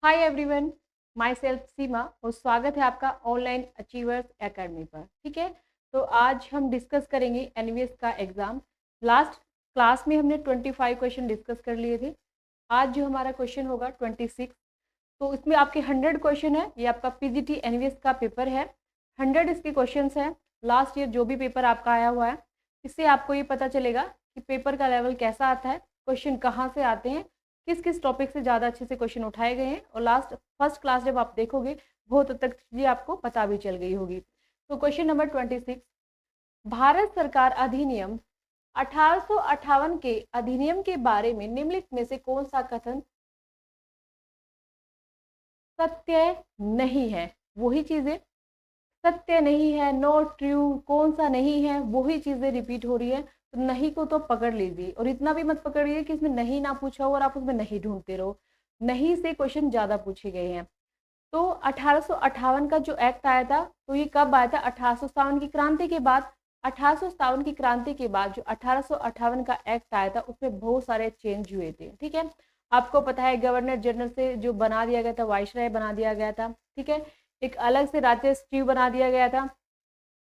Hi everyone, my self सीमा और स्वागत है आपका ऑनलाइन अचीवर्स एकेडमी पर। ठीक है, तो आज हम डिस्कस करेंगे एनवीएस का एग्ज़ाम। लास्ट क्लास में हमने 25 क्वेश्चन डिस्कस कर लिए थे। आज जो हमारा क्वेश्चन होगा 26, तो इसमें आपके 100 क्वेश्चन है। ये आपका पीजीटी एनवीएस का पेपर है। 100 इसके क्वेश्चन हैं। लास्ट ईयर जो भी पेपर आपका आया हुआ है, इससे आपको ये पता चलेगा कि पेपर का लेवल कैसा आता है, क्वेश्चन कहाँ से आते हैं, किस किस टॉपिक से ज़्यादा अच्छे से क्वेश्चन उठाए गए हैं। और लास्ट फर्स्ट क्लास जब आप देखोगे बहुत हद तक चीज़ें आपको पता भी चल गई होगी। तो क्वेश्चन नंबर 26, भारत सरकार अधिनियम 1858 के अधिनियम के बारे में निम्नलिखित में से कौन सा कथन सत्य नहीं है? वही चीज़ें सत्य नहीं है, नॉट ट्रू, कौन सा नहीं है, वही चीज़ें रिपीट हो रही है। तो नहीं को तो पकड़ लीजिए और इतना भी मत पकड़िए कि इसमें नहीं ना पूछा हो और आप उसमें नहीं ढूंढते रहो। नहीं से क्वेश्चन ज़्यादा पूछे गए हैं। तो 1858 का जो एक्ट आया था, तो ये कब आया था? 1857 की क्रांति के बाद। 1857 की क्रांति के बाद जो 1858 का एक्ट आया था, उसमें बहुत सारे चेंज हुए थे। ठीक है, आपको पता है गवर्नर जनरल से जो बना दिया गया था, वाइसराय बना दिया गया था। ठीक है, एक अलग से राज्य सचिव बना दिया गया था,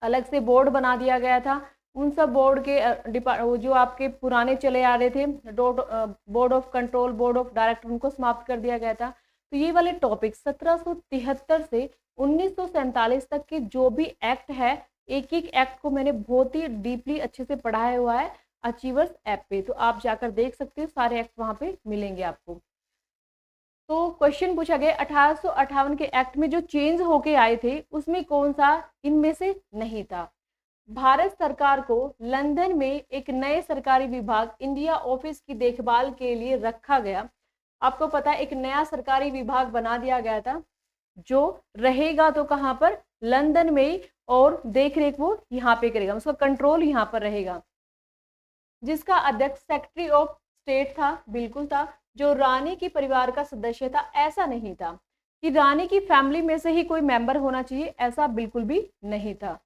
अलग से बोर्ड बना दिया गया था। उन सब बोर्ड के जो आपके पुराने चले आ रहे थे, board of control, board of director, उनको समाप्त कर दिया गया था। तो ये वाले टॉपिक 1773 से 1947 तक के जो भी एक्ट है, एक एक एक्ट को मैंने बहुत ही डीपली अच्छे से पढ़ाया हुआ है अचीवर्स ऐप पे। तो आप जाकर देख सकते हो, सारे एक्ट वहाँ पे मिलेंगे आपको। तो क्वेश्चन पूछा गया 1858 के एक्ट में जो चेंज होके आए थे, उसमें कौन सा इनमें से नहीं था? भारत सरकार को लंदन में एक नए सरकारी विभाग इंडिया ऑफिस की देखभाल के लिए रखा गया। आपको पता है एक नया सरकारी विभाग बना दिया गया था, जो रहेगा तो कहाँ पर? लंदन में, और देख रेख वो यहाँ पे करेगा, उसका कंट्रोल यहाँ पर रहेगा। जिसका अध्यक्ष सेक्रेटरी ऑफ स्टेट था, बिल्कुल था। जो रानी के परिवार का सदस्य था, ऐसा नहीं था कि रानी की फैमिली में से ही कोई मेंबर होना चाहिए, ऐसा बिल्कुल भी नहीं था।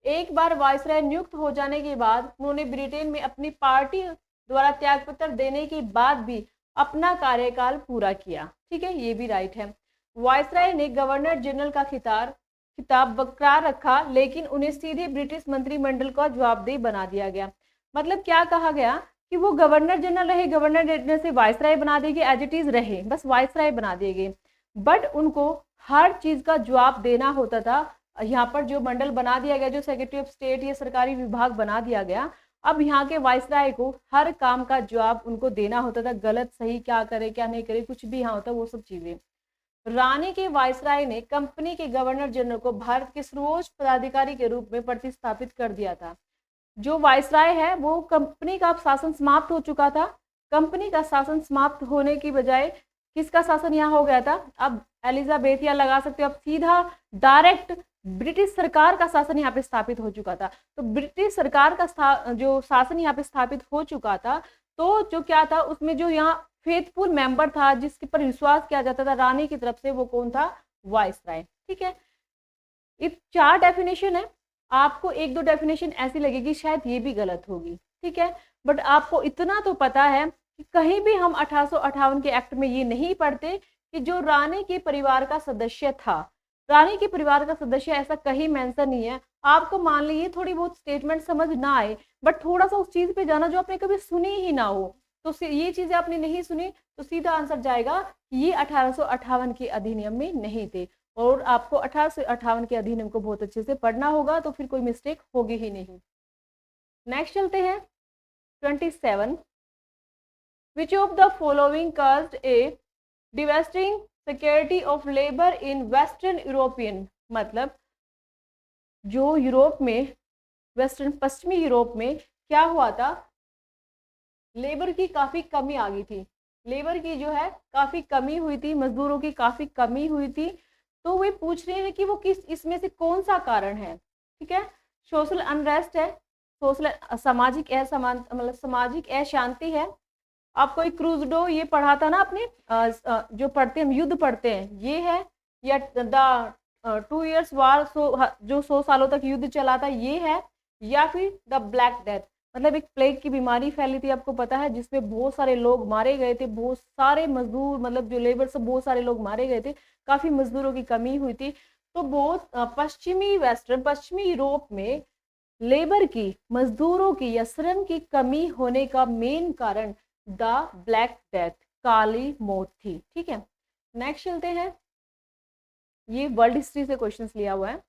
एक बार वायसराय नियुक्त हो जाने के बाद उन्होंने ब्रिटेन में अपनी पार्टी द्वारा त्यागपत्र देने के बाद भी अपना कार्यकाल पूरा किया। ठीक है, ये भी राइट है। वायसराय ने गवर्नर जनरल का खिताब बरकरार रखा, लेकिन उन्हें सीधे ब्रिटिश मंत्रिमंडल का जवाबदेह बना दिया गया। मतलब क्या कहा गया कि वो गवर्नर जनरल रहे, गवर्नर जनरल से वायसराय बना दिए गए, एज इट इज रहे, बस वायसराय बना दिए गए, बट उनको हर चीज का जवाब देना होता था। यहाँ पर जो मंडल बना दिया गया, जो सेक्रेटरी ऑफ स्टेट या सरकारी विभाग बना दिया गया, अब यहाँ के वायसराय को हर काम का जवाब उनको देना होता था। गलत सही क्या करे क्या नहीं करे, कुछ भी यहाँ होता, वो सब चीजें। रानी के वायसराय ने कंपनी के गवर्नर जनरल को भारत के सर्वोच्च पदाधिकारी के रूप में प्रतिस्थापित कर दिया था। जो वायसराय है, वो कंपनी का शासन समाप्त हो चुका था। कंपनी का शासन समाप्त होने की बजाय किसका शासन यहाँ हो गया था? अब एलिजाबेथिया लगा सकते हो, अब सीधा डायरेक्ट ब्रिटिश सरकार का शासन यहाँ पे स्थापित हो चुका था। तो ब्रिटिश सरकार का जो शासन यहाँ पे स्थापित हो चुका था, तो जो क्या था उसमें जो यहाँ फेथफुल मेंबर था, जिसके पर विश्वास किया जाता था रानी की तरफ से, वो कौन था? वायसराय। ठीक है, ये 4 डेफिनेशन है। आपको एक दो डेफिनेशन ऐसी लगेगी शायद ये भी गलत होगी, ठीक है, बट आपको इतना तो पता है कि कहीं भी हम 1858 के एक्ट में ये नहीं पढ़ते कि जो रानी के परिवार का सदस्य था, रानी के परिवार का सदस्य, ऐसा कहीं मेंशन नहीं है। आपको मान लीजिए थोड़ी बहुत स्टेटमेंट समझ ना आए, बट थोड़ा सा उस चीज पे जाना जो आपने कभी सुनी ही ना हो, तो ये चीजें आपने नहीं सुनी, तो सीधा आंसर जाएगा कि ये 1858 के अधिनियम में नहीं थे। और आपको 1858 के अधिनियम को बहुत अच्छे से पढ़ना होगा, तो फिर कोई मिस्टेक होगी ही नहीं। नेक्स्ट चलते हैं 27, विच of the following caused A devastating security of labour in western European? मतलब जो यूरोप में, वेस्टर्न पश्चिमी यूरोप में क्या हुआ था, लेबर की काफी कमी आ गई थी, लेबर की जो है काफी कमी हुई थी, मजदूरों की काफी कमी हुई थी। तो वे पूछ रहे हैं कि वो किस, इसमें से कौन सा कारण है? ठीक है, सोशल अनरेस्ट है, सोशल सामाजिक असमान, मतलब सामाजिक अशांति है। आपको एक क्रूजडो ये पढ़ा था ना आपने, जो पढ़ते हैं, युद्ध पढ़ते हैं, ये है, या द 2 years वार, जो 100 सालों तक युद्ध चला था, ये है, या फिर द ब्लैक डेथ। मतलब एक प्लेग की बीमारी फैली थी, आपको पता है, जिसमें बहुत सारे लोग मारे गए थे, बहुत सारे मजदूर, मतलब जो लेबर सब, बहुत सारे लोग मारे गए थे, काफी मजदूरों की कमी हुई थी। तो बहुत पश्चिमी यूरोप में लेबर की, मजदूरों की या श्रम की कमी होने का मेन कारण द ब्लैक डेथ, काली मौत थी। ठीक है, नेक्स्ट चलते हैं। ये वर्ल्ड हिस्ट्री से क्वेश्चंस लिया हुआ है।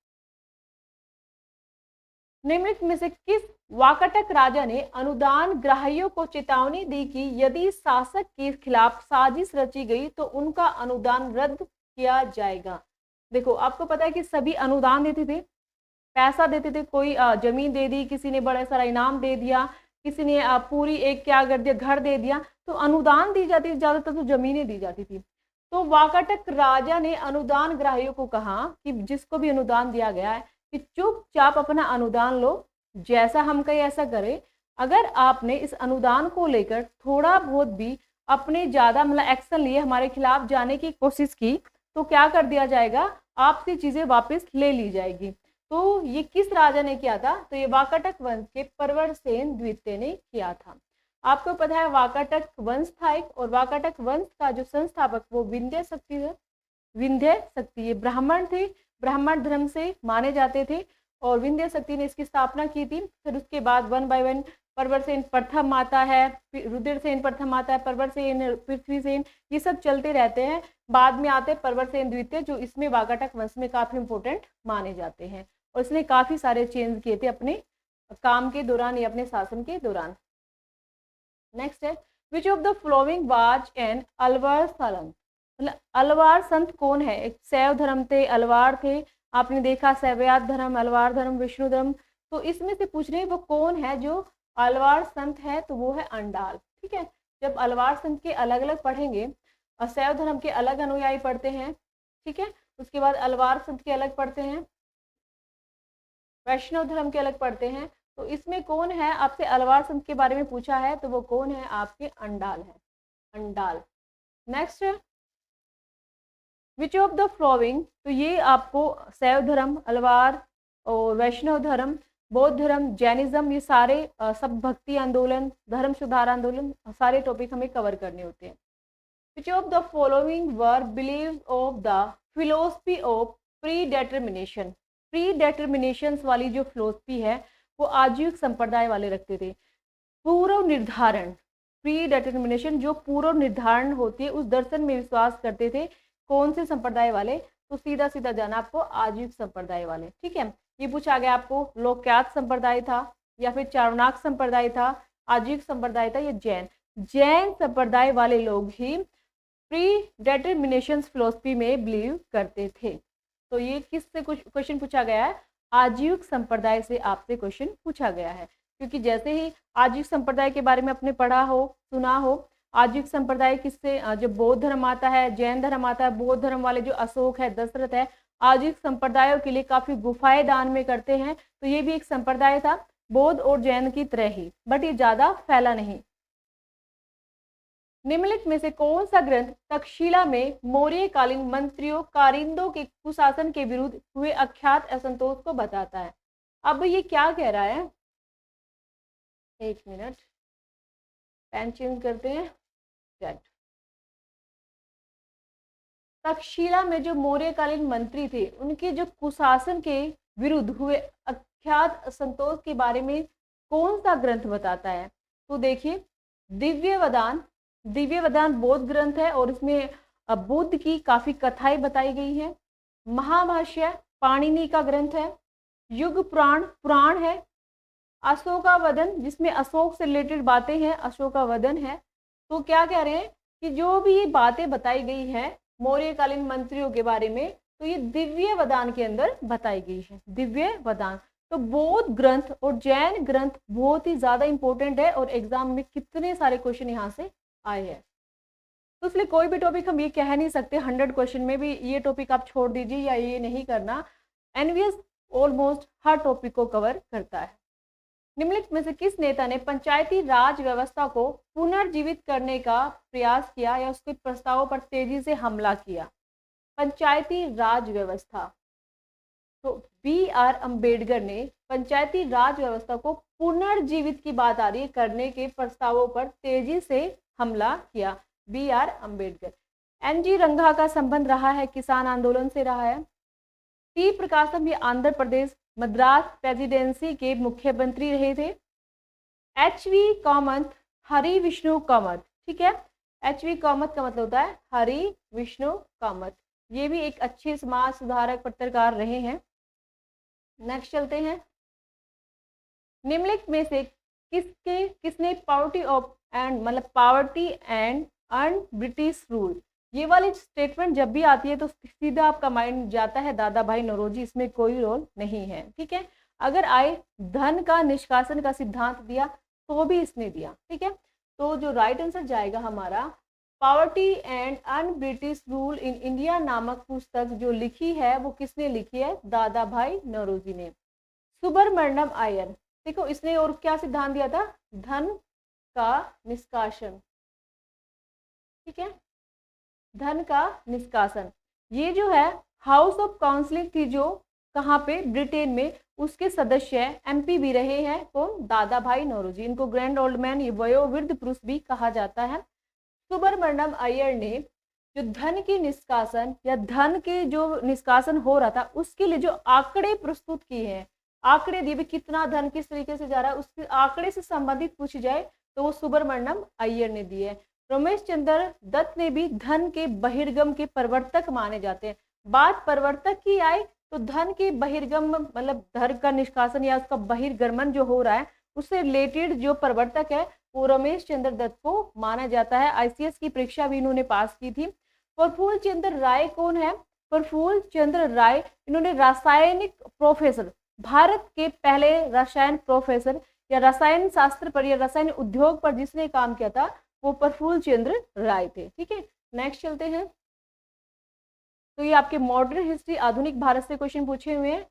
निम्नलिखित में से किस वाकाटक राजा ने अनुदान ग्राहियों को चेतावनी दी कि यदि शासक के खिलाफ साजिश रची गई तो उनका अनुदान रद्द किया जाएगा? देखो, आपको पता है कि सभी अनुदान देते थे, पैसा देते थे, कोई जमीन दे दी, किसी ने बड़ा सारा इनाम दे दिया, किसी ने पूरी एक क्या कर दिया, घर दे दिया, तो अनुदान दी जाती थी, ज्यादातर तो जमीनें दी जाती थी। तो वाकाटक राजा ने अनुदान ग्राहियों को कहा कि जिसको भी अनुदान दिया गया है कि चुपचाप अपना अनुदान लो, जैसा हम कहें ऐसा करें। अगर आपने इस अनुदान को लेकर थोड़ा बहुत भी अपने ज्यादा मतलब एक्शन लिए, हमारे खिलाफ जाने की कोशिश की, तो क्या कर दिया जाएगा, आपसे चीजें वापस ले ली जाएगी। तो ये किस राजा ने किया था? तो ये वाकाटक वंश के प्रवरसेन द्वितीय ने किया था। आपको पता है वाकाटक वंश था एक, और वाकाटक वंश का जो संस्थापक वो विंध्य शक्ति थे। विंध्य शक्ति ये ब्राह्मण थे, ब्राह्मण धर्म से माने जाते थे, और विंध्य शक्ति ने इसकी स्थापना की थी। फिर उसके बाद वन बाय वन प्रवरसेन प्रथम आता है, रुद्रसेन प्रथम आता है, प्रवरसेन, पृथ्वीसेन, ये सब चलते रहते हैं। बाद में आते प्रवरसेन द्वितीय, जो इसमें वाकाटक वंश में काफी इंपोर्टेंट माने जाते हैं, और इसने काफी सारे चेंज किए थे अपने काम के दौरान या अपने शासन के दौरान। नेक्स्ट है, which of the following was an Alvar sant? मतलब अलवार संत कौन है? एक शैव धर्म थे, अलवार थे, आपने देखा शैवयात धर्म, अलवार धर्म, विष्णु धर्म। तो इसमें से पूछ रहे हैं वो कौन है जो अलवार संत है? तो वो है अंडाल। ठीक है, जब अलवार संत के अलग अलग पढ़ेंगे, और शैव धर्म के अलग अनुयायी पढ़ते हैं, ठीक है, उसके बाद अलवार संत के अलग पढ़ते हैं, वैष्णव धर्म के अलग पढ़ते हैं। तो इसमें कौन है? आपसे अलवार संत के बारे में पूछा है, तो वो कौन है? आपके अंडाल है, Andal. Next, which of the flowing? तो ये आपको शैव धर्म, अलवार और वैष्णव धर्म, बौद्ध धर्म, जैनिज्म, ये सारे सब भक्ति आंदोलन, धर्म सुधार आंदोलन, सारे टॉपिक हमें कवर करने होते हैं। Which of the following were believe of the philosophy of predetermination? Predetermination वाली जो फिलोसफी है वो आजीविक संप्रदाय वाले रखते थे। पूर्व निर्धारण, प्री डेटर्मिनेशन जो पूर्व निर्धारण होती है, उस दर्शन में विश्वास करते थे। कौन से संप्रदाय वाले? तो सीधा सीधा जाना आपको, आजीविक संप्रदाय वाले। ठीक है, ये पूछा गया आपको, लोक्यात संप्रदाय था या फिर चारणाक संप्रदाय था, आजीविक संप्रदाय था या जैन? जैन संप्रदाय वाले लोग ही प्री डेटर्मिनेशन फिलोसफी में बिलीव करते थे। तो ये किससे कुछ क्वेश्चन पूछा गया है? आजीविक संप्रदाय से आपसे क्वेश्चन पूछा गया है, क्योंकि जैसे ही आजीविक संप्रदाय के बारे में आपने पढ़ा हो, सुना हो, आजीविक संप्रदाय किससे, जब बौद्ध धर्म आता है, जैन धर्म आता है, बौद्ध धर्म वाले जो अशोक है, दशरथ है, आजीविक संप्रदायों के लिए काफी गुफाएं दान में करते हैं। तो ये भी एक संप्रदाय था, बौद्ध और जैन की तरह ही, बट ये ज्यादा फैला नहीं। निम्नलिखित में से कौन सा ग्रंथ तक्षशिला में मौर्य कालीन मंत्रियों कारिंदों के कुशासन के विरुद्ध हुए अख्यात असंतोष को बताता है? अब ये क्या कह रहा है, एक मिनट, पेन चेंज करते हैं। तक्षशिला में जो मौर्यकालीन मंत्री थे, उनके जो कुशासन के विरुद्ध हुए अख्यात असंतोष के बारे में कौन सा ग्रंथ बताता है? तो देखिए, दिव्यवदान, दिव्यवदान बौद्ध ग्रंथ है, और इसमें बुद्ध की काफी कथाएं बताई गई हैं। महाभाष्य पाणिनि का ग्रंथ है। युग पुराण पुराण है। अशोकावदन, जिसमें अशोक से रिलेटेड बातें हैं, अशोकावदन है। तो क्या कह रहे हैं कि जो भी ये बातें बताई गई हैं मौर्यकालीन मंत्रियों के बारे में, तो ये दिव्य वदान के अंदर बताई गई है, दिव्य वदान। तो बौद्ध ग्रंथ और जैन ग्रंथ बहुत ही ज्यादा इंपॉर्टेंट है, और एग्जाम में कितने सारे क्वेश्चन यहाँ से आए हैं। तो इसलिए कोई भी टॉपिक हम ये कह नहीं सकते 100 क्वेश्चन में भी ये टॉपिक आप छोड़ दीजिए या ये नहीं करना। एनवीएस ऑलमोस्ट हर टॉपिक को कवर करता है। निम्नलिखित में से किस नेता ने पंचायती राज व्यवस्था को पुनर्जीवित करने का प्रयास किया या उसके प्रस्तावों पर तेजी से हमला किया? पंचायती राज व्यवस्था, तो B.R. अम्बेडकर ने पंचायती राज व्यवस्था को पुनर्जीवित की बात आ रही है करने के प्रस्तावों पर तेजी से हमला किया। B.R. अम्बेडकर। N.G. रंगा का संबंध रहा है किसान आंदोलन से रहा है। T. प्रकाशम ये आंध्र प्रदेश मद्रास प्रेसिडेंसी के मुख्यमंत्री रहे थे। H.V. कामत, हरि विष्णु कामत, ठीक है। H.V. कामत का मतलब होता है हरि विष्णु कामत, ये भी एक अच्छे समाज सुधारक पत्रकार रहे हैं। नेक्स्ट चलते हैं। निम्नलिखित में से किसने पावर्टी ऑफ एंड मतलब poverty and un British rule, ये वाली स्टेटमेंट जब भी आती है तो सीधा आपका माइंड जाता है दादा भाई नौरोजी, इसमें कोई रोल नहीं है, ठीक है। अगर आए धन का निष्कासन का सिद्धांत दिया तो भी इसने दिया, ठीक है। तो जो राइट आंसर जाएगा हमारा poverty and un British rule in India नामक पुस्तक जो लिखी है वो किसने लिखी है, दादा भाई नौरोजी ने। सुब्रमण्यम अय्यर, देखो इसने और क्या सिद्धांत दिया था, धन का निष्कासन, ठीक है, धन का निष्कासन। ये जो है हाउस ऑफ काउंसिल की जो कहाँ पे ब्रिटेन में, उसके सदस्य MP भी रहे हैं कौन, दादा भाई नौरोजी। इनको ग्रैंड ओल्ड मैन, ये वयोवृद्ध पुरुष भी कहा जाता है। सुब्रमण्यम अय्यर ने जो धन की निष्कासन या धन के जो निष्कासन हो रहा था उसके लिए जो आंकड़े प्रस्तुत किए हैं, आंकड़े दिए कितना धन किस तरीके से जा रहा है, उसके आंकड़े से संबंधित पूछी जाए तो वो सुब्रमण्यम अय्यर ने दिए है। रमेश चंद्र दत्त ने भी धन के बहिर्गम के प्रवर्तक माने जाते हैं। बात प्रवर्तक की आए तो धन के बहिर्गम मतलब धन का निष्कासन या उसका बहिर्गमन जो हो रहा है उससे रिलेटेड जो प्रवर्तक है वो रमेश चंद्र दत्त को माना जाता है। ICS की परीक्षा भी इन्होंने पास की थी। प्रफुल्ल चंद्र राय कौन है, प्रफुल्ल चंद्र राय, इन्होंने रासायनिक प्रोफेसर, भारत के पहले रसायन प्रोफेसर या रसायन शास्त्र पर या रसायन उद्योग पर जिसने काम किया था वो प्रफुल्ल चंद्र राय थे, ठीक है। नेक्स्ट चलते हैं। तो ये आपके मॉडर्न हिस्ट्री आधुनिक भारत से क्वेश्चन पूछे हुए हैं।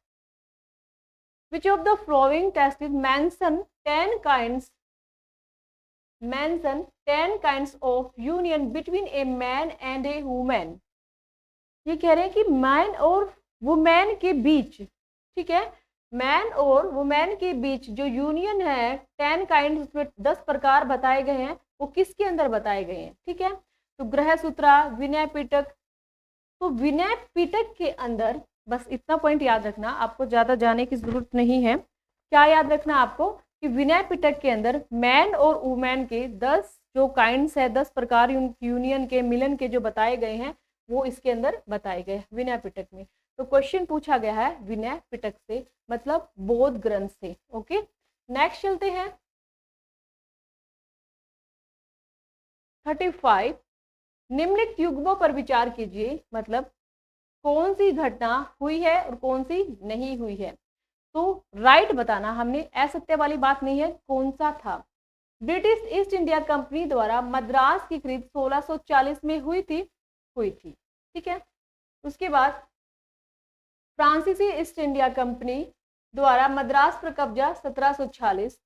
Which of the following text is mention 10 kinds of union between a man and a woman। ये कह रहे हैं कि मैन और वुमेन के बीच, ठीक है, मैन और वुमेन के बीच जो यूनियन है 10 काइंड 10 प्रकार बताए गए हैं वो किसके अंदर बताए गए हैं, ठीक है। तो ग्रह सूत्रा, विनय पिटक, तो विनय पिटक के अंदर बस इतना पॉइंट याद रखना, आपको ज्यादा जाने की जरूरत नहीं है। क्या याद रखना आपको कि विनय पिटक के अंदर मैन और वुमेन के 10 जो काइंड्स है 10 प्रकार यूनियन के मिलन के जो बताए गए हैं वो इसके अंदर बताए गए विनय पिटक में। तो क्वेश्चन पूछा गया है विनय पिटक से मतलब बौद्ध ग्रंथ से। ओके, नेक्स्ट चलते हैं 35। निम्नलिखित युग्मों पर विचार कीजिए, मतलब कौन सी घटना हुई है और कौन सी नहीं हुई है। तो राइट बताना, हमने असत्य वाली बात नहीं है, कौन सा था। ब्रिटिश ईस्ट इंडिया कंपनी द्वारा मद्रास की खरीद 1640 में हुई थी, ठीक है। उसके बाद फ्रांसीसी ईस्ट इंडिया कंपनी द्वारा मद्रास पर कब्जा 1746,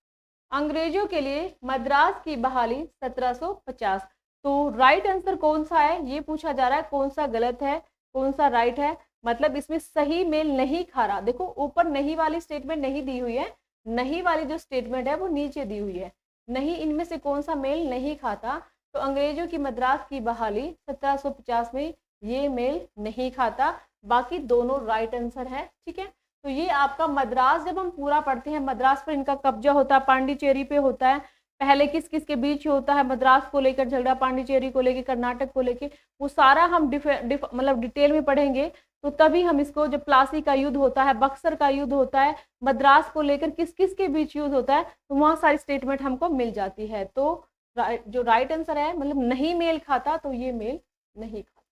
अंग्रेजों के लिए मद्रास की बहाली 1750। तो राइट आंसर कौन सा है ये पूछा जा रहा है, कौन सा गलत है कौन सा राइट है, मतलब इसमें सही मेल नहीं खा रहा। देखो ऊपर नहीं वाली स्टेटमेंट नहीं दी हुई है, नहीं वाली जो स्टेटमेंट है वो नीचे दी हुई है, नहीं इनमें से कौन सा मेल नहीं खाता। तो अंग्रेजों की मद्रास की बहाली 1750 में ये मेल नहीं खाता, बाकी दोनों राइट आंसर है, ठीक है। तो ये आपका मद्रास जब हम पूरा पढ़ते हैं, मद्रास पर इनका कब्जा होता है, पांडिचेरी पे होता है, पहले किस किस के बीच होता है मद्रास को लेकर झगड़ा, पांडिचेरी को लेकर, कर्नाटक को लेकर, वो सारा हम मतलब डिटेल में पढ़ेंगे। तो तभी हम इसको, जब प्लासी का युद्ध होता है, बक्सर का युद्ध होता है, मद्रास को लेकर किस किस के बीच युद्ध होता है, तो वहाँ सारी स्टेटमेंट हमको मिल जाती है। तो जो राइट आंसर है मतलब नहीं मेल खाता, तो ये मेल नहीं खाता।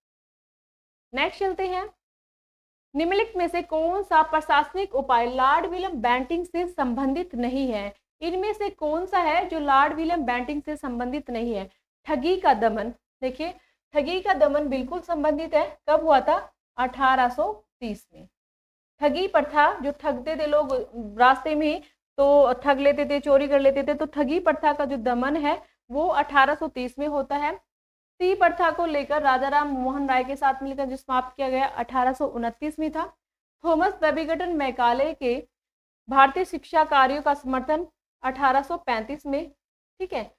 नेक्स्ट चलते हैं, निम्नलिखित में से कौन सा प्रशासनिक उपाय लॉर्ड विलियम बेंटिंक से संबंधित नहीं है। इनमें से कौन सा है जो लॉर्ड विलियम बेंटिंक से संबंधित नहीं है। ठगी का दमन, देखिए ठगी का दमन बिल्कुल संबंधित है, कब हुआ था 1830 में। ठगी प्रथा, जो ठगते थे लोग रास्ते में तो ठग लेते थे, चोरी कर लेते थे, तो ठगी प्रथा का जो दमन है वो 1830 में होता है। सी प्रथा को लेकर राजा राम मोहन राय के साथ मिलकर जो समाप्त किया गया 1829 में था। थॉमस बेबिंगटन मैकाले के भारतीय शिक्षा कार्यों का समर्थन 1835 में, ठीक है,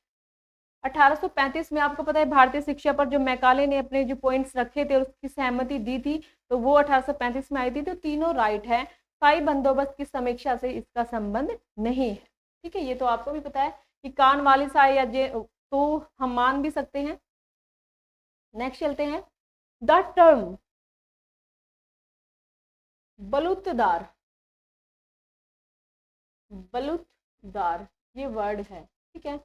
1835 में आपको पता है भारतीय शिक्षा पर जो मैकाले ने अपने जो पॉइंट्स रखे थे और उसकी सहमति दी थी, तो वो 1835 में आई थी। तो तीनों राइट है। स्थायी बंदोबस्त की समीक्षा से इसका संबंध नहीं है, ठीक है। ये तो आपको भी पता है कि कान वाली साई या जे तो हम मान भी सकते हैं। नेक्स्ट चलते हैं। द टर्म बलूतदार, बलूतदार ये वर्ड है, ठीक है।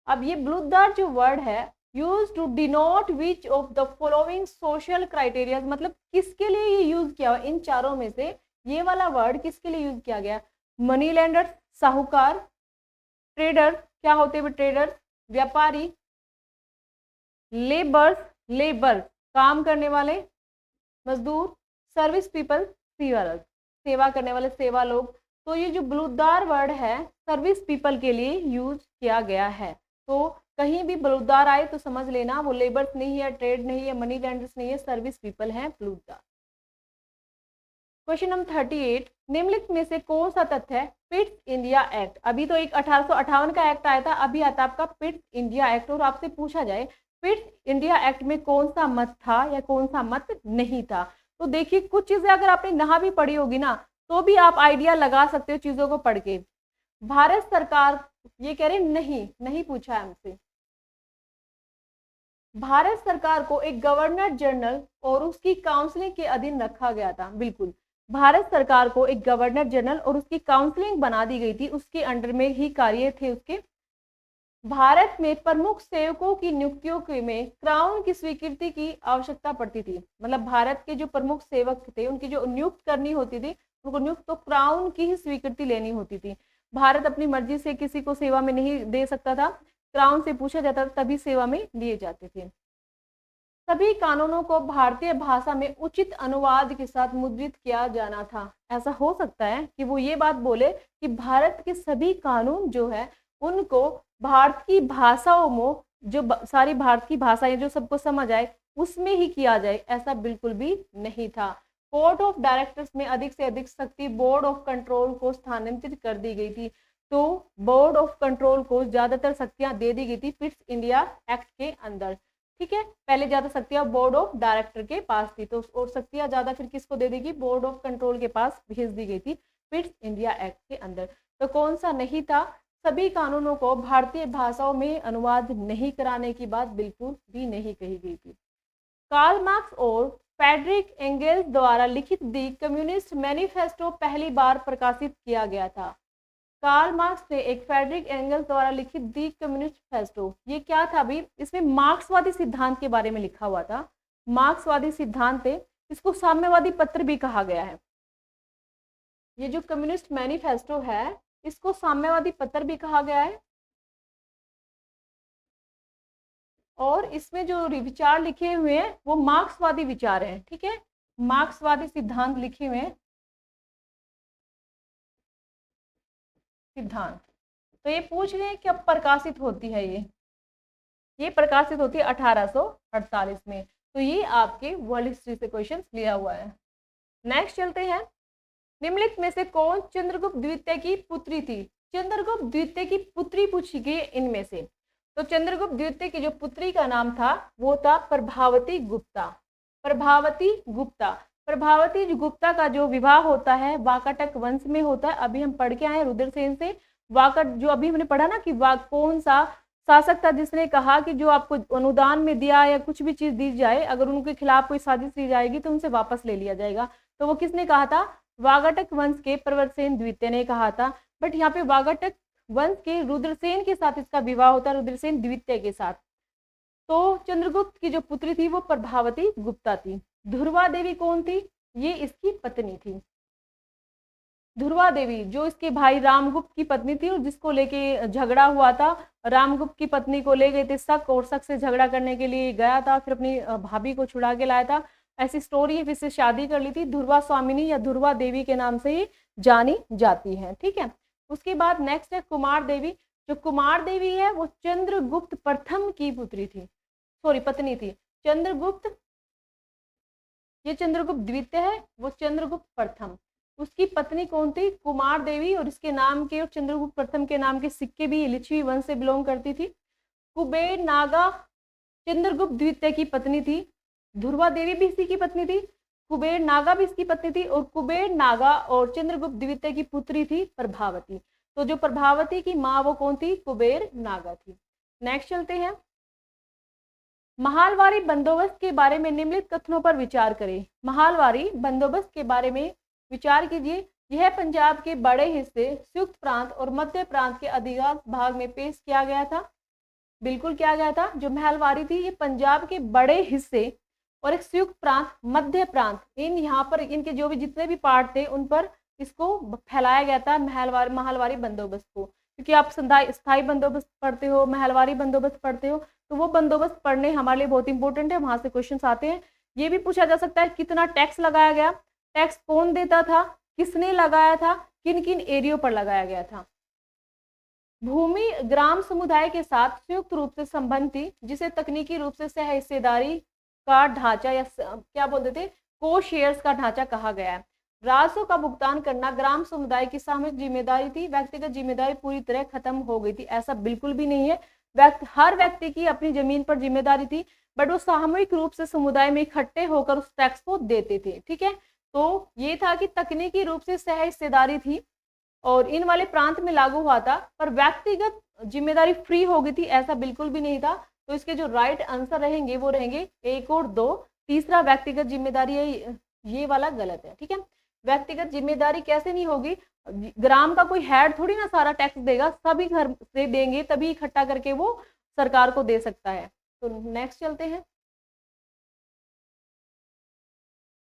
अब ये बलूतदार जो वर्ड है use to denote which of the following social criteria, मतलब किसके लिए ये यूज किया हुआ, इन चारों में से ये वाला वर्ड किसके लिए यूज किया गया। मनी लेंडर साहूकार, ट्रेडर क्या होते हैं ट्रेडर, व्यापारी, लेबर्स लेबर काम करने वाले मजदूर, सर्विस पीपल सेवा करने वाले सेवा लोग। तो ये जो बलूतदार वर्ड है सर्विस पीपल के लिए यूज किया गया है। तो कहीं भी बलूतदार आए तो समझ लेना वो लेबर्स नहीं है, ट्रेड नहीं है, मनी लेंडर्स नहीं है, सर्विस पीपल है बलूतदार। क्वेश्चन नंबर 38, निम्नलिखित में से कौन सा तथ्य है पिट्स इंडिया एक्ट। अभी तो एक 1858 का एक्ट आया था, अभी आता आपका पिट्स इंडिया एक्ट। और आपसे पूछा जाए पिट्स इंडिया एक्ट में कौन सा मत था या कौन सा मत नहीं था। तो देखिए कुछ चीजें अगर आपने ना भी पढ़ी होगी ना तो भी आप आइडिया लगा सकते हो चीजों को पढ़ के। भारत सरकार ये कह रहे नहीं पूछा है हमसे। भारत सरकार को एक गवर्नर जनरल और उसकी काउंसिलिंग के अधीन रखा गया था। बिल्कुल, भारत सरकार को एक गवर्नर जनरल और उसकी काउंसिलिंग बना दी गई थी, उसके अंडर में ही कार्य थे उसके। भारत में प्रमुख सेवकों की नियुक्तियों में क्राउन की स्वीकृति की आवश्यकता पड़ती थी। मतलब भारत के जो प्रमुख सेवक थे उनकी जो नियुक्त करनी होती थी उनको नियुक्त तो क्राउन की ही स्वीकृति लेनी होती थी। भारत अपनी मर्जी से किसी को सेवा में नहीं दे सकता था, क्राउन से पूछा जाता था तभी सेवा में लिए जाते थे। सभी कानूनों को भारतीय भाषा में उचित अनुवाद के साथ मुद्रित किया जाना था। ऐसा हो सकता है कि वो ये बात बोले कि भारत के सभी कानून जो है उनको भारत की भाषाओं में, जो सारी भारत की भाषाएं जो सबको समझ आए उसमें ही किया जाए, ऐसा बिल्कुल भी नहीं था। बोर्ड ऑफ डायरेक्टर्स में अधिक से अधिक शक्ति बोर्ड ऑफ कंट्रोल को स्थानांतरित कर दी गई थी। तो बोर्ड ऑफ कंट्रोल को ज्यादातर शक्तियां दे दी गई थी पिट्स इंडिया एक्ट के अंदर, ठीक है। पहले ज्यादा शक्तियां बोर्ड ऑफ डायरेक्टर के पास थी, तो और शक्तियां ज्यादा फिर किसको दे देगी, बोर्ड ऑफ कंट्रोल के पास भेज दी गई थी पिट्स इंडिया एक्ट के अंदर। तो कौन सा नहीं था, सभी कानूनों को भारतीय भाषाओं में अनुवाद नहीं कराने की बात बिल्कुल भी नहीं कही गई थी। कार्ल मार्क्स और फ्रेडरिक एंगेल्स द्वारा लिखित दी कम्युनिस्ट मैनिफेस्टो पहली बार प्रकाशित किया गया था। कार्ल मार्क्स ने एक फ्रेडरिक एंगल्स द्वारा लिखित दी कम्युनिस्ट फेस्टो, ये क्या था अभी, इसमें मार्क्सवादी सिद्धांत के बारे में लिखा हुआ था। मार्क्सवादी सिद्धांत है, इसको साम्यवादी पत्र भी कहा गया है। ये जो कम्युनिस्ट मैनिफेस्टो है इसको साम्यवादी पत्र भी कहा गया है। और इसमें जो विचार लिखे हुए हैं वो मार्क्सवादी विचार हैं, ठीक है, मार्क्सवादी सिद्धांत लिखे हुए हैं, सिद्धांत। तो ये पूछ रहे हैं कि अब प्रकाशित होती है, ये प्रकाशित होती है 1848 में। तो ये आपके वर्ल्ड हिस्ट्री से क्वेश्चन लिया हुआ है। नेक्स्ट चलते हैं। निम्नलिखित में से कौन चंद्रगुप्त द्वितीय की पुत्री थी। चंद्रगुप्त द्वितीय की पुत्री पूछी गई इनमें से। तो चंद्रगुप्त द्वितीय की जो पुत्री का नाम था वो था प्रभावती गुप्ता। प्रभावती गुप्ता, प्रभावती गुप्ता का जो विवाह होता है वाकाटक वंश में होता है। अभी हम पढ़ के आए रुद्रसेन से। वाकट जो अभी हमने पढ़ा ना कि कौन सा शासक था जिसने कहा कि जो आपको अनुदान में दिया या कुछ भी चीज दी जाए अगर उनके खिलाफ कोई साजिश की जाएगी तो उनसे वापस ले लिया जाएगा। तो वो किसने कहा था, वाकाटक वंश के प्रवरसेन द्वितीय ने कहा था। बट यहाँ पे वाकाटक वंश के रुद्रसेन के साथ इसका विवाह होता है, रुद्रसेन द्वितीय के साथ। तो चंद्रगुप्त की जो पुत्री थी वो प्रभावती गुप्ता थी। ध्रुवा देवी कौन थी, ये इसकी पत्नी थी। ध्रुवा देवी जो इसके भाई रामगुप्त की पत्नी थी और जिसको लेके झगड़ा हुआ था, रामगुप्त की पत्नी को ले गए थे शक, और शक से झगड़ा करने के लिए गया था, फिर अपनी भाभी को छुड़ा के लाया था, ऐसी स्टोरी है। फिर से शादी कर ली थी। ध्रुवा स्वामिनी या ध्रुवा देवी के नाम से ही जानी जाती है, ठीक है। उसके बाद नेक्स्ट है कुमार देवी। जो कुमार देवी है वो चंद्रगुप्त प्रथम की पुत्री थी, सॉरी पत्नी थी। चंद्रगुप्त ये चंद्रगुप्त द्वितीय है, वो चंद्रगुप्त प्रथम। उसकी पत्नी कौन थी? कुमार देवी, और इसके नाम के और चंद्रगुप्त प्रथम के नाम के सिक्के भी लिच्छवी वंश से बिलोंग करती थी। कुबेर नागा चंद्रगुप्त द्वितीय की पत्नी थी। ध्रुवा देवी भी इसी की पत्नी थी, कुबेर नागा भी इसकी पत्नी थी, और कुबेर नागा और चंद्रगुप्त द्वितीय की पुत्री थी प्रभावती। तो जो प्रभावती की माँ वो कौन थी? कुबेर नागा थी। नेक्स्ट चलते हैं, महालवारी बंदोबस्त के बारे में निम्नलिखित कथनों पर विचार करें। महालवारी बंदोबस्त के बारे में विचार कीजिए। यह पंजाब के बड़े हिस्से, संयुक्त प्रांत और मध्य प्रांत के अधिकांश भाग में पेश किया गया था। बिल्कुल किया गया था। जो महलवारी थी ये पंजाब के बड़े हिस्से और एक संयुक्त प्रांत, मध्य प्रांत, इन यहाँ पर इनके जो भी जितने भी पार्ट थे उन पर इसको फैलाया गया था महलवारी बंदोबस्त को। क्योंकि आप स्थायी बंदोबस्त पढ़ते हो, महलवारी बंदोबस्त पढ़ते हो, तो वो बंदोबस्त पढ़ने हमारे लिए बहुत इंपॉर्टेंट है, वहां से क्वेश्चन आते हैं। ये भी पूछा जा सकता है कितना टैक्स लगाया गया, टैक्स कौन देता था, किसने लगाया था, किन किन एरियो पर लगाया गया था। भूमि ग्राम समुदाय के साथ संयुक्त रूप से संबंध थी, जिसे तकनीकी रूप से सह हिस्सेदारी का ढांचा या क्या बोलते थे, को शेयर्स का ढांचा कहा गया है। राजस्व का भुगतान करना ग्राम समुदाय की सामूहिक जिम्मेदारी थी। व्यक्तिगत जिम्मेदारी पूरी तरह खत्म हो गई थी, ऐसा बिल्कुल भी नहीं है। हर व्यक्ति की अपनी जमीन पर जिम्मेदारी थी, बट वो सामूहिक रूप से समुदाय में इकट्ठे होकर उस टैक्स को देते थे। ठीक है, तो ये था कि तकनीकी रूप से सह हिस्सेदारी थी और इन वाले प्रांत में लागू हुआ था, पर व्यक्तिगत जिम्मेदारी फ्री हो गई थी, ऐसा बिल्कुल भी नहीं था। तो इसके जो राइट आंसर रहेंगे वो रहेंगे 1 और 2। तीसरा व्यक्तिगत जिम्मेदारी है, ये वाला गलत है। ठीक है, व्यक्तिगत जिम्मेदारी कैसे नहीं होगी? ग्राम का कोई हेड थोड़ी ना सारा टैक्स देगा, सभी घर से देंगे तभी इकट्ठा करके वो सरकार को दे सकता है। तो नेक्स्ट चलते हैं,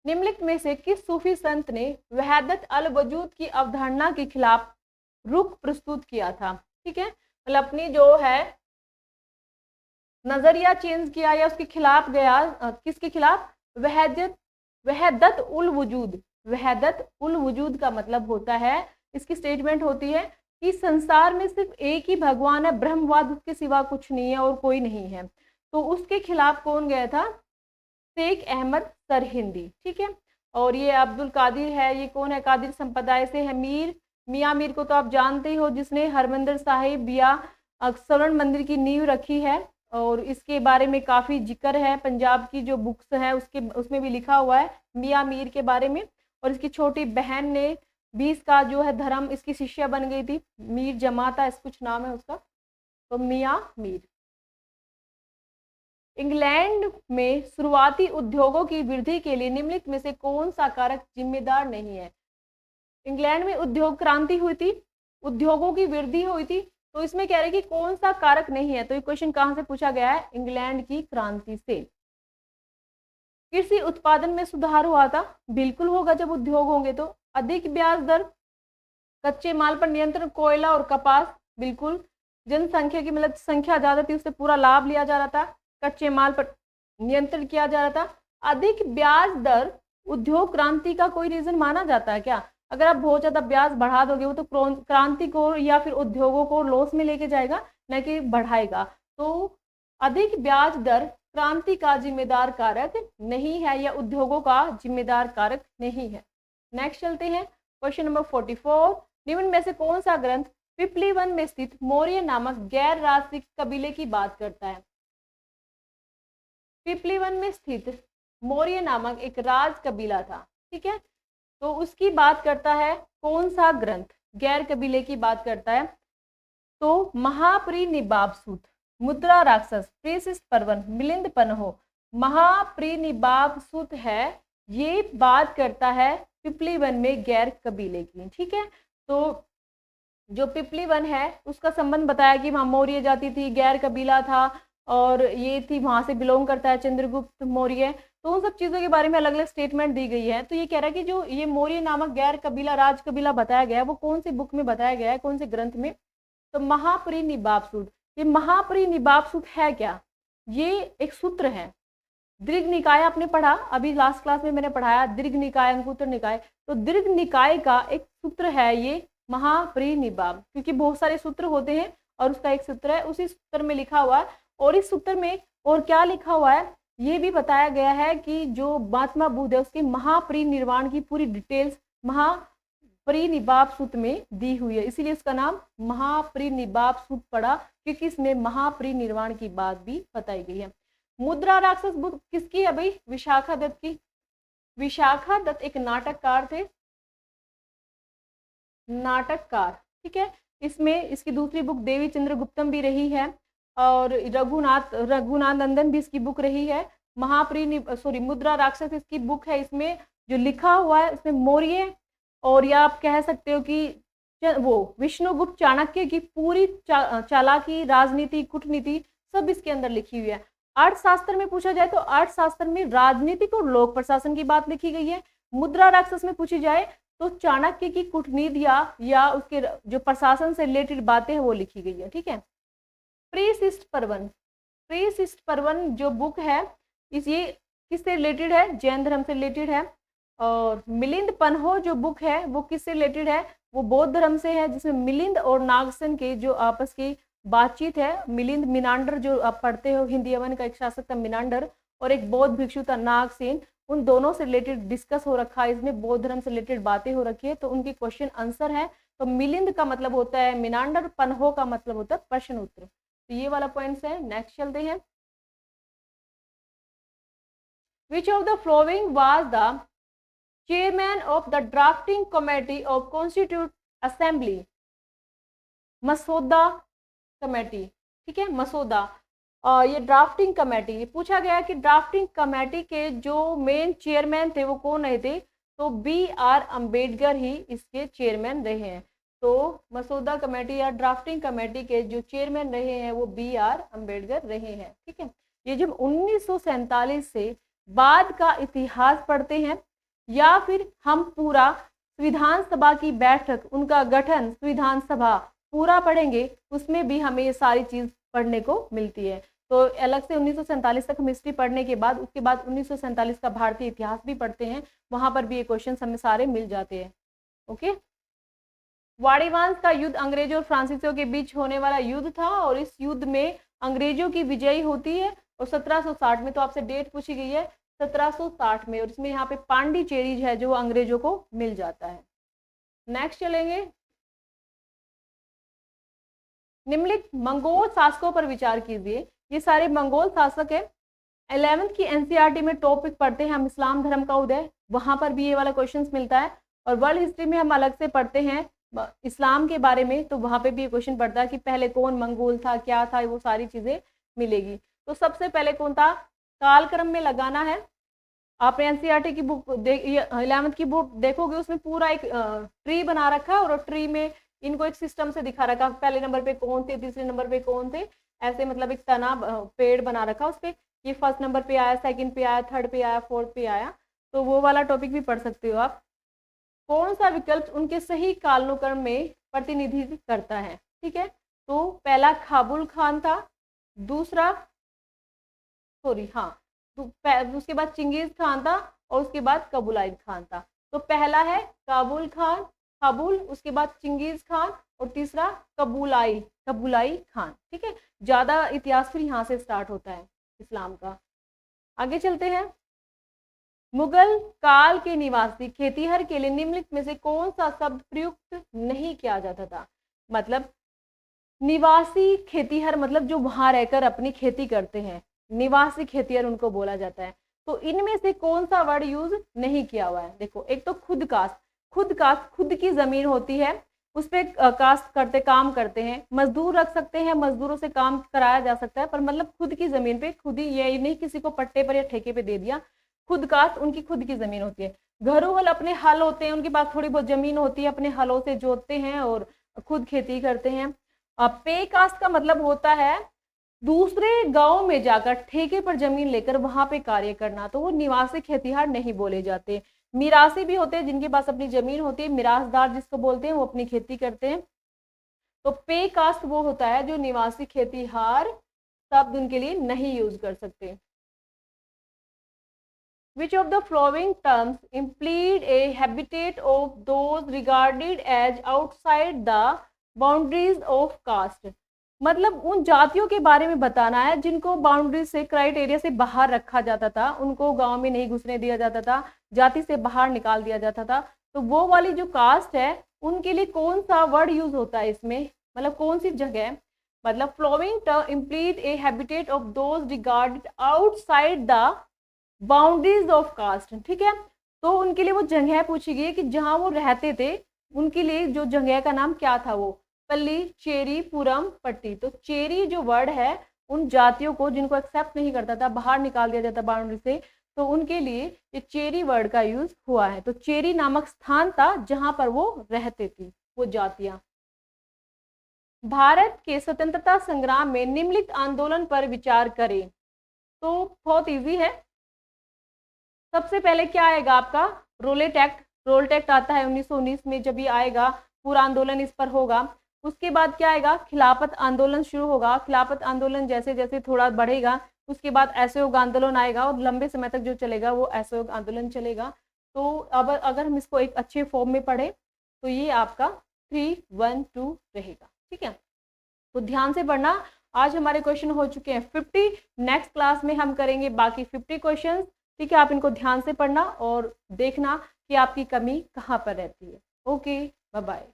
निम्नलिखित में से किस सूफी संत ने वहदत अल वजूद की अवधारणा के खिलाफ रुख प्रस्तुत किया था? ठीक है, मतलब अपनी जो है नजरिया चेंज किया या उसके खिलाफ गया। किसके खिलाफ? वहदत उल वजूद। वहदत उल वजूद का मतलब होता है, इसकी स्टेटमेंट होती है कि संसार में सिर्फ एक ही भगवान है, ब्रह्मवाद, उसके सिवा कुछ नहीं है और कोई नहीं है। तो उसके खिलाफ कौन गया था? शेख अहमद सरहिंदी। ठीक है, और ये अब्दुल कादिर है, ये कौन है? कादिर संप्रदाय से है। मियाँ मीर को तो आप जानते ही हो, जिसने हरमंदिर साहिब या स्वर्ण मंदिर की नींव रखी है, और इसके बारे में काफ़ी जिक्र है, पंजाब की जो बुक्स है उसमें भी लिखा हुआ है मियाँ मीर के बारे में। और इसकी छोटी बहन ने भी इसका जो है धर्म, इसकी शिष्या बन गई थी, मीर जमाता इस कुछ नाम है उसका, तो मियाँ मीर। इंग्लैंड में शुरुआती उद्योगों की वृद्धि के लिए निम्नलिखित में से कौन सा कारक जिम्मेदार नहीं है? इंग्लैंड में उद्योग क्रांति हुई थी, उद्योगों की वृद्धि हुई थी, तो इसमें कह रहे कि कौन सा कारक नहीं है। तो ये क्वेश्चन कहाँ से पूछा गया है? इंग्लैंड की क्रांति से। कृषि उत्पादन में सुधार हुआ था, बिल्कुल होगा जब उद्योग होंगे तो। अधिक ब्याज दर, कच्चे माल पर नियंत्रण, कोयला और कपास, बिल्कुल। जनसंख्या की मतलब संख्या ज्यादा थी, उससे पूरा लाभ लिया जा रहा था, कच्चे माल पर नियंत्रण किया जा रहा था। अधिक ब्याज दर उद्योग क्रांति का कोई रीजन माना जाता है क्या? अगर आप बहुत ज्यादा ब्याज बढ़ा दोगे वो तो क्रांति को या फिर उद्योगों को लॉस में लेके जाएगा, न कि बढ़ाएगा। तो अधिक ब्याज दर क्रांति का जिम्मेदार कारक नहीं है या उद्योगों का जिम्मेदार कारक नहीं है। नेक्स्ट चलते हैं, क्वेश्चन नंबर 44। निम्न में से कौन सा ग्रंथ पिपली वन में स्थित मौर्य नामक गैर राजसिक कबीले की बात करता है? पिपली वन में स्थित मौर्य नामक एक राज कबीला था, ठीक है, तो उसकी बात करता है कौन सा ग्रंथ? गैर कबीले की बात करता है तो महापरिनिबाब सूत, मुद्रा राक्षस, प्रेसिस पर्वन, मिलिंद पन्हो। महापरिनिबाब सूत है, ये बात करता है पिपली वन में गैर कबीले की। ठीक है, तो जो पिपली वन है उसका संबंध बताया कि वहाँ मौर्य जाति थी, गैर कबीला था और ये थी, वहां से बिलोंग करता है चंद्रगुप्त मौर्य। तो उन सब चीज़ों के बारे में अलग अलग स्टेटमेंट दी गई है। तो ये कह रहा है कि जो ये मौर्य नामक गैर कबीला राज कबीला बताया गया है वो कौन सी बुक में बताया गया है, कौन से ग्रंथ में? तो महापरिनिबाब सूत। ये महापरिनिबाब सूत है क्या? ये एक सूत्र है। दीर्घ निकाय आपने पढ़ा, अभी लास्ट क्लास में मैंने पढ़ाया दीर्घ निकाय, अंगुत्तर निकाय। तो दीर्घ निकाय का एक सूत्र है ये महापरिनिबाब, क्योंकि बहुत सारे सूत्र होते हैं और उसका एक सूत्र है, उसी सूत्र में लिखा हुआ है। और इस सूत्र में और क्या लिखा हुआ है? ये भी बताया गया है कि जो महात्मा बुद्ध है उसके महापरिनिर्वाण की पूरी डिटेल्स महापरिनिबाब सूत्र में दी हुई है, इसीलिए इसका नाम महापरिनिबाब सूत्र पड़ा, क्योंकि इसमें महापरिनिर्वाण की बात भी बताई गई है। मुद्रा राक्षस बुद्ध किसकी है भाई? विशाखा दत्त की। विशाखा दत्त एक नाटककार थे, नाटककार, ठीक है। इसमें इसकी दूसरी बुक देवी चंद्रगुप्तम भी रही है और रघुनाथ नंदन भी इसकी बुक रही है। मुद्रा राक्षस इसकी बुक है। इसमें जो लिखा हुआ है इसमें मौर्य और या आप कह सकते हो कि वो विष्णुगुप्त चाणक्य की पूरी चालाकी, राजनीति, कूटनीति सब इसके अंदर लिखी हुई है। अर्थशास्त्र में पूछा जाए तो अर्थशास्त्र में राजनीतिक और लोक प्रशासन की बात लिखी गई है। मुद्रा राक्षस में पूछी जाए तो चाणक्य की कूटनीति या उसके जो प्रशासन से रिलेटेड बातें हैं वो लिखी गई है, ठीक है। प्रीशिष्ट पर्वन, प्रीशिष्ट पर्वन जो बुक है ये किससे रिलेटेड है? जैन धर्म से रिलेटेड है। और मिलिंद पन्हो जो बुक है वो किससे रिलेटेड है? वो बौद्ध धर्म से है, जिसमें मिलिंद और नागसेन के जो आपस की बातचीत है। मिलिंद मिनांडर जो आप पढ़ते हो, हिंदी यवन का एक शासक था मिनांडर और एक बौद्ध भिक्षु था नागसेन, उन दोनों से रिलेटेड डिस्कस हो रखा है, इसमें बौद्ध धर्म से रिलेटेड बातें हो रखी है, तो उनकी क्वेश्चन आंसर है। तो मिलिंद का मतलब होता है मिनांडर, पन्हो का मतलब होता है प्रश्न उत्तर। तो ये वाला पॉइंट्स है। नेक्स्ट चलते हैं। Which of the flowing was the chairman of the drafting committee of constitute assembly? मसौदा कमेटी, ठीक है, मसौदा। और ये ड्राफ्टिंग कमेटी पूछा गया कि ड्राफ्टिंग कमेटी के जो मेन चेयरमैन थे वो कौन रहे थे? तो BR अम्बेडकर ही इसके चेयरमैन रहे हैं। तो मसौदा कमेटी या ड्राफ्टिंग कमेटी के जो चेयरमैन रहे हैं वो BR अम्बेडकर रहे हैं, ठीक है। ये जब 1947 से बाद का इतिहास पढ़ते हैं या फिर हम पूरा संविधान सभा की बैठक, उनका गठन, संविधान सभा पूरा पढ़ेंगे, उसमें भी हमें ये सारी चीज पढ़ने को मिलती है। तो अलग से 1947 तक हम हिस्ट्री पढ़ने के बाद उसके बाद 1947 का भारतीय इतिहास भी पढ़ते हैं, वहां पर भी ये क्वेश्चन हमें सारे मिल जाते हैं। ओके। वाड़ीवांस का युद्ध अंग्रेजों और फ्रांसीसियों के बीच होने वाला युद्ध था और इस युद्ध में अंग्रेजों की विजयी होती है और 1760 में, तो आपसे डेट पूछी गई है 1760 में, और इसमें यहाँ पे पांडिचेरी है जो अंग्रेजों को मिल जाता है। नेक्स्ट चलेंगे। निम्नलिखित मंगोल शासकों पर विचार कीजिए। ये सारे मंगोल शासक है। 11th की NCERT में टॉपिक पढ़ते हैं हम इस्लाम धर्म का उदय, वहां पर भी ये वाला क्वेश्चन मिलता है। और वर्ल्ड हिस्ट्री में हम अलग से पढ़ते हैं इस्लाम के बारे में, तो वहां पे भी ये क्वेश्चन पढ़ता है कि पहले कौन मंगोल था, क्या था, वो सारी चीजें मिलेगी। तो सबसे पहले कौन था? कालक्रम में लगाना है। आपने NCERT की बुक 11th की बुक देखोगे, उसमें पूरा एक ट्री बना रखा है और ट्री में इनको एक सिस्टम से दिखा रखा, पहले नंबर पे कौन थे, तीसरे नंबर पे कौन थे, ऐसे मतलब एक तना पेड़ बना रखा, उस पे ये फर्स्ट नंबर पे आया, सेकंड पे आया, थर्ड पे आया, फोर्थ पे आया। तो वो वाला टॉपिक भी पढ़ सकते हो आप। कौन सा विकल्प उनके सही कालानुक्रम में प्रतिनिधित्व करता है? ठीक है, तो पहला काबुल खान था, दूसरा उसके बाद चिंगेज खान था और उसके बाद कबुलाई खान था। तो पहला है काबुल खान, काबुल, उसके बाद चिंगेज खान और तीसरा कबुलाई खान। ठीक है, ज्यादा इतिहास फिर यहाँ से स्टार्ट होता है इस्लाम का। आगे चलते हैं। मुगल काल के निवासी खेतीहर के लिए निम्नलिखित में से कौन सा शब्द प्रयुक्त नहीं किया जाता था? मतलब निवासी खेतीहर मतलब जो वहां रहकर अपनी खेती करते हैं, निवासी खेतीहर उनको बोला जाता है। तो इनमें से कौन सा वर्ड यूज नहीं किया हुआ है? देखो, एक तो खुद कास्ट, खुद की जमीन होती है, उस पर कास्ट करते काम करते हैं, मजदूर रख सकते हैं, मजदूरों से काम कराया जा सकता है, पर मतलब खुद की जमीन पे खुद ही, ये नहीं किसी को पट्टे पर या ठेके पे दे दिया। खुद कास्ट उनकी खुद की जमीन होती है। घरोहल अपने हल होते हैं, उनके पास थोड़ी बहुत जमीन होती है, अपने हलों से जोतते हैं और खुद खेती करते हैं। पे कास्ट का मतलब होता है दूसरे गांव में जाकर ठेके पर जमीन लेकर वहां पे कार्य करना, तो वो निवासी खेतीहर नहीं बोले जाते। मिरासी भी होते हैं जिनके पास अपनी जमीन होती है, मिरासदार जिसको बोलते हैं, वो अपनी खेती करते हैं। तो पे कास्ट वो होता है जो निवासी खेतीहर शब्द उनके लिए नहीं यूज कर सकते। Which of the following terms implicate a habitat of those regarded as outside the boundaries of caste? मतलब उन जातियों के बारे में बताना है जिनको बाउंड्री से, क्राइटेरिया से बाहर रखा जाता था, उनको गांव में नहीं घुसने दिया जाता था, जाति से बाहर निकाल दिया जाता था। तो वो वाली जो कास्ट है उनके लिए कौन सा वर्ड यूज होता है इसमें, मतलब कौन सी जगह, मतलब following term implied a habitat of those regarded outside the boundaries of caste. ठीक है, तो उनके लिए वो जगह पूछी गई है कि जहाँ वो रहते थे, उनके लिए जो जगह का नाम क्या था, वो पल्ली, चेरी, पुरम, पट्टी। तो चेरी जो वर्ड है उन जातियों को जिनको एक्सेप्ट नहीं करता था, बाहर निकाल दिया जाता बाउंड्री से, तो उनके लिए ये चेरी वर्ड का यूज हुआ है। तो चेरी नामक स्थान था जहां पर वो रहते थी वो जातियां। भारत के स्वतंत्रता संग्राम में निम्नलिखित आंदोलन पर विचार करें। तो बहुत इजी है। सबसे पहले क्या आएगा आपका, रोलेट एक्ट। रोलेट एक्ट आता है 1919 में, जब ये आएगा पूरा आंदोलन इस पर होगा। उसके बाद क्या आएगा, खिलाफत आंदोलन शुरू होगा। खिलाफत आंदोलन जैसे जैसे थोड़ा बढ़ेगा, उसके बाद असहयोग आंदोलन आएगा और लंबे समय तक जो चलेगा वो असहयोग आंदोलन चलेगा। तो अब अगर हम इसको एक अच्छे फॉर्म में पढ़े तो ये आपका 3-1-2 रहेगा। ठीक है, तो ध्यान से पढ़ना। आज हमारे क्वेश्चन हो चुके हैं 50, नेक्स्ट क्लास में हम करेंगे बाकी 50 क्वेश्चन। ठीक है, आप इनको ध्यान से पढ़ना और देखना कि आपकी कमी कहाँ पर रहती है। Okay, bye bye.